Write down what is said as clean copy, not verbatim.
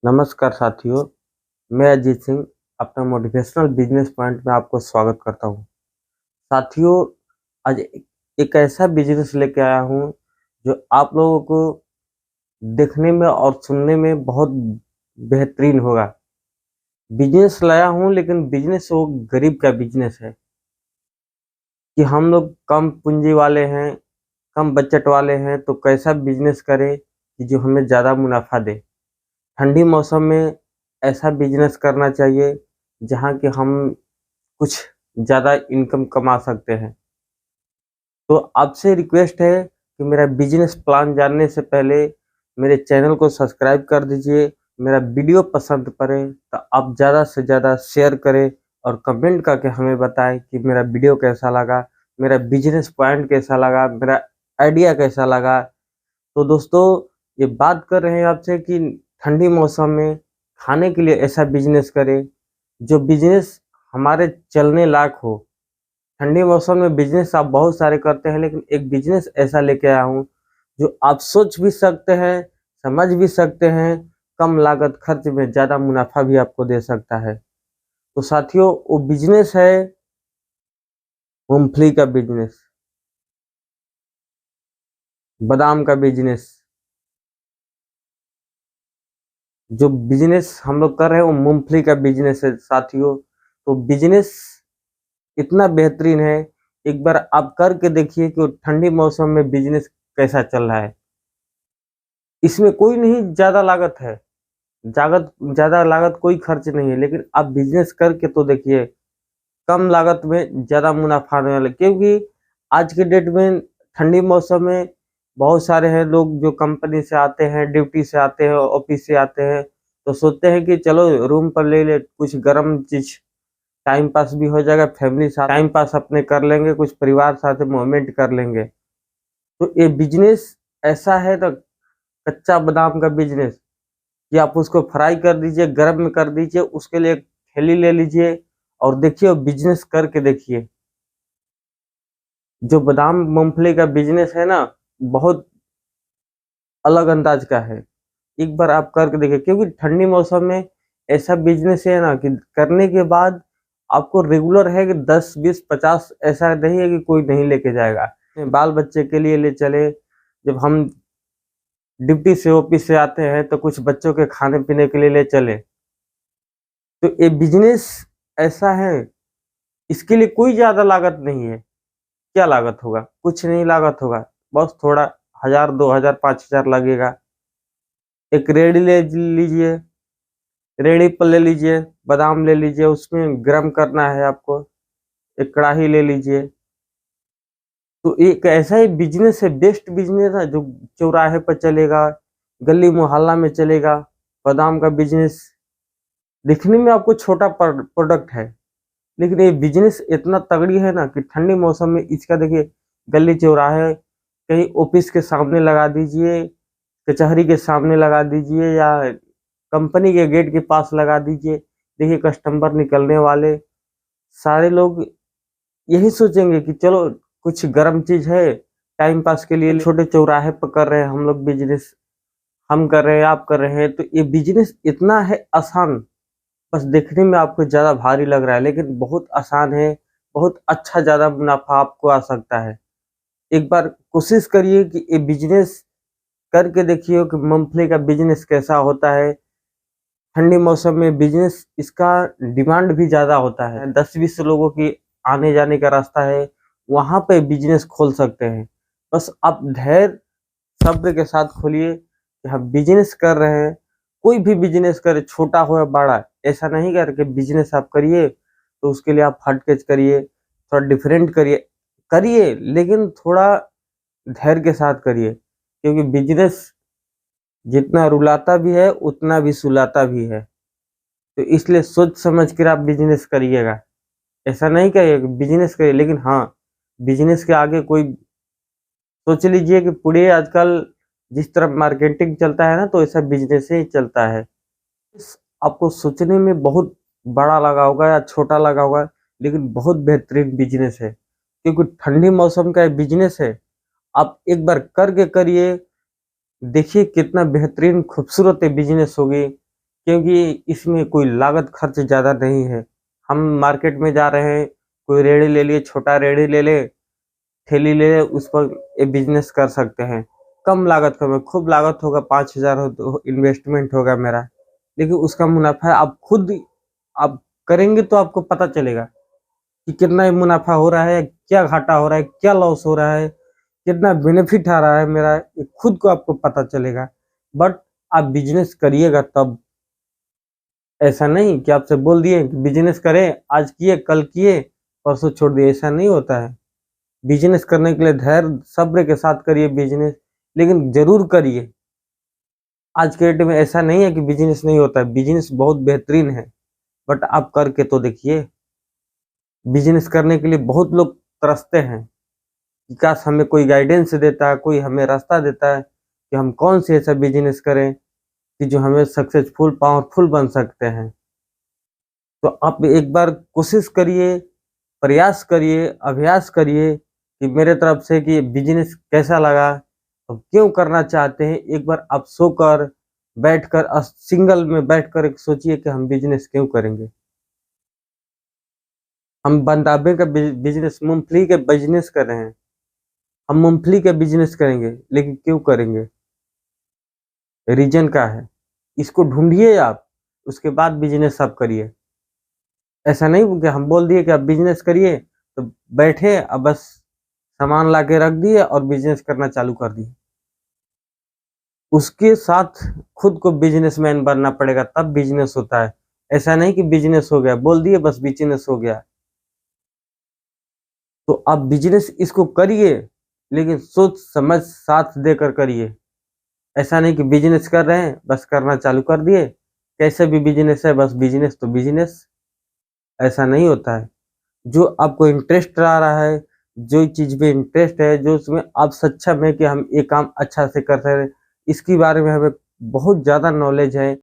नमस्कार साथियों, मैं अजीत सिंह अपना मोटिवेशनल बिजनेस पॉइंट में आपको स्वागत करता हूँ। साथियों, आज एक ऐसा बिजनेस लेके आया हूँ जो आप लोगों को देखने में और सुनने में बहुत बेहतरीन होगा। बिजनेस लाया हूँ लेकिन बिजनेस वो गरीब का बिजनेस है कि हम लोग कम पूंजी वाले हैं, कम बजट वाले हैं, तो कैसा बिजनेस करें कि जो हमें ज़्यादा मुनाफा दे। ठंडी मौसम में ऐसा बिजनेस करना चाहिए जहाँ कि हम कुछ ज़्यादा इनकम कमा सकते हैं। तो आपसे रिक्वेस्ट है कि मेरा बिजनेस प्लान जानने से पहले मेरे चैनल को सब्सक्राइब कर दीजिए। मेरा वीडियो पसंद पड़े तो आप ज़्यादा से ज़्यादा शेयर करें और कमेंट करके हमें बताएं कि मेरा वीडियो कैसा लगा, मेरा बिजनेस पॉइंट कैसा लगा, मेरा आइडिया कैसा लगा। तो दोस्तों, ये बात कर रहे हैं आपसे कि ठंडी मौसम में खाने के लिए ऐसा बिजनेस करें जो बिजनेस हमारे चलने लायक हो। ठंडी मौसम में बिजनेस आप बहुत सारे करते हैं, लेकिन एक बिजनेस ऐसा लेके आया हूँ जो आप सोच भी सकते हैं, समझ भी सकते हैं, कम लागत खर्च में ज़्यादा मुनाफा भी आपको दे सकता है। तो साथियों, वो बिजनेस है मूंगफली का बिजनेस, बादाम का बिजनेस। जो बिजनेस हम लोग कर रहे हैं वो मूंगफली का बिजनेस है साथियों। तो बिजनेस इतना बेहतरीन है, एक बार आप करके देखिए कि वो ठंडी मौसम में बिजनेस कैसा चल रहा है। इसमें कोई नहीं ज़्यादा लागत है, ज़्यादा लागत कोई खर्च नहीं है, लेकिन आप बिजनेस करके तो देखिए, कम लागत में ज़्यादा मुनाफा आने वाला है। क्योंकि आज के डेट में ठंडी मौसम में बहुत सारे हैं लोग जो कंपनी से आते हैं, ड्यूटी से आते हैं, ऑफिस से आते हैं, तो सोचते हैं कि चलो रूम पर ले ले कुछ गर्म चीज़, टाइम पास भी हो जाएगा, फैमिली साथ टाइम पास अपने कर लेंगे, कुछ परिवार साथ मूवमेंट कर लेंगे। तो ये बिजनेस ऐसा है तो कच्चा बादाम का बिजनेस कि आप उसको फ्राई कर दीजिए, गर्म में कर दीजिए, उसके लिए एक थैली ले लीजिए और देखिए वो बिजनेस करके देखिए। जो बादाम मूंगफली का बिजनेस है ना, बहुत अलग अंदाज का है। एक बार आप करके देखिए, क्योंकि ठंडी मौसम में ऐसा बिजनेस है ना कि करने के बाद आपको रेगुलर है कि 10 20 50 ऐसा नहीं है कि कोई नहीं लेके जाएगा। बाल बच्चे के लिए ले चले, जब हम ड्यूटी से ऑफिस से आते हैं तो कुछ बच्चों के खाने पीने के लिए ले चले। तो ये बिजनेस ऐसा है, इसके लिए कोई ज्यादा लागत नहीं है। क्या लागत होगा? कुछ नहीं लागत होगा, बस थोड़ा 1000 2000 5000 लगेगा। एक रेडी ले लीजिए, रेडी पर ले लीजिए, बादाम ले लीजिए, उसमें गर्म करना है आपको। एक कढ़ाई ले लीजिए। तो एक ऐसा ही बिजनेस है, बेस्ट बिजनेस है जो चौराहे पर चलेगा, गली मोहल्ला में चलेगा। बादाम का बिजनेस दिखने में आपको छोटा प्रोडक्ट है, लेकिन ये बिजनेस इतना तगड़ी है ना कि ठंडी मौसम में इसका देखिए, गली चौराहे, कहीं ऑफिस के सामने लगा दीजिए, कचहरी के सामने लगा दीजिए, या कंपनी के गेट के पास लगा दीजिए। देखिए कस्टमर निकलने वाले सारे लोग यही सोचेंगे कि चलो कुछ गर्म चीज है, टाइम पास के लिए छोटे चौराहे पर कर रहे हैं हम लोग बिजनेस, हम कर रहे हैं, आप कर रहे हैं। तो ये बिजनेस इतना है आसान, बस देखने में आपको ज़्यादा भारी लग रहा है, लेकिन बहुत आसान है, बहुत अच्छा ज़्यादा मुनाफा आपको आ सकता है। एक बार कोशिश करिए कि ये बिजनेस करके देखिए कि मूंगफली का बिजनेस कैसा होता है। ठंडी मौसम में बिजनेस इसका डिमांड भी ज़्यादा होता है, 10-20 लोगों की आने जाने का रास्ता है, वहाँ पे बिजनेस खोल सकते हैं। बस आप धैर्य सब्र के साथ खोलिए कि हम बिजनेस कर रहे हैं। कोई भी बिजनेस करे, छोटा हो या बड़ा, ऐसा नहीं करके बिजनेस आप करिए तो उसके लिए आप हटकेच करिए, थोड़ा डिफरेंट करिए, करिए लेकिन थोड़ा धैर्य के साथ करिए। क्योंकि बिजनेस जितना रुलाता भी है उतना भी सुलाता भी है। तो इसलिए सोच समझ कर आप बिजनेस करिएगा। ऐसा नहीं करिए बिजनेस करिए, लेकिन हाँ, बिजनेस के आगे कोई सोच लीजिए कि पूरे आजकल जिस तरह मार्केटिंग चलता है ना, तो ऐसा बिजनेस ही चलता है। आपको सोचने में बहुत बड़ा लगा होगा या छोटा लगा होगा, लेकिन बहुत बेहतरीन बिजनेस है, क्योंकि ठंडी मौसम का बिजनेस है। आप एक बार करके करिए, देखिए कितना बेहतरीन खूबसूरत बिजनेस होगी। क्योंकि इसमें कोई लागत खर्च ज़्यादा नहीं है। हम मार्केट में जा रहे हैं, कोई रेड़ी ले लिए, छोटा रेड़ी ले ले, ठेली ले ले, उस पर ये बिज़नेस कर सकते हैं। कम लागत में, खूब लागत होगा 5,000 हो तो इन्वेस्टमेंट होगा मेरा, लेकिन उसका मुनाफ़ा आप खुद आप करेंगे तो आपको पता चलेगा कि कितना मुनाफ़ा हो रहा है, क्या घाटा हो रहा है, क्या लॉस हो रहा है, कितना बेनिफिट आ रहा है मेरा, ये खुद को आपको पता चलेगा। बट आप बिज़नेस करिएगा तब, ऐसा नहीं कि आपसे बोल दिए कि बिज़नेस करें, आज किए, कल किए, परसों छोड़ दिए, ऐसा नहीं होता है। बिज़नेस करने के लिए धैर्य, सब्र के साथ करिए बिज़नेस, लेकिन ज़रूर करिए। आज के डेट में ऐसा नहीं है कि बिज़नेस नहीं होता है, बिज़नेस बहुत बेहतरीन है, बट आप करके तो देखिए। बिज़नेस करने के लिए बहुत लोग तरसते हैं कि काश हमें कोई गाइडेंस देता, कोई हमें रास्ता देता है कि हम कौन से ऐसा बिज़नेस करें कि जो हमें सक्सेसफुल, पावरफुल बन सकते हैं। तो आप एक बार कोशिश करिए, प्रयास करिए, अभ्यास करिए कि मेरे तरफ से कि बिज़नेस कैसा लगा, अब क्यों करना चाहते हैं, एक बार आप सोकर, बैठकर सिंगल में बैठकर एक सोचिए कि हम बिज़नेस क्यों करेंगे? हम बांदाबे का बिज़नेस, मूँगफली का बिज़नेस कर रहे हैं। हम मूँगफली का बिज़नेस करेंगे, लेकिन क्यों करेंगे? रीज़न क्या है? इसको ढूँढिए आप, उसके बाद बिज़नेस आप करिए। ऐसा नहीं कि हम बोल दिए कि आप बिज़नेस करिए, तो बैठे बस सामान लाके रख दिए और बिज़नेस करना चालू कर दिए। उसके साथ खुद को बिज़नेसमैन बनना पड़ेगा, तब बिज़नेस होता है। ऐसा नहीं कि बिज़नेस हो गया, बोल दिए बस बिज़नेस हो गया। तो आप बिज़नेस इसको करिए, लेकिन सोच समझ साथ देकर करिए। ऐसा नहीं कि बिज़नेस कर रहे हैं, बस करना चालू कर दिए, कैसे भी बिज़नेस है, बस बिज़नेस तो बिज़नेस, ऐसा नहीं होता है। जो आपको इंटरेस्ट आ रहा है, जो चीज़ में इंटरेस्ट है, जो उसमें आप सक्षम हैं कि हम ये काम अच्छा से कर रहे हैं, इसके बारे में हमें बहुत ज़्यादा नॉलेज है।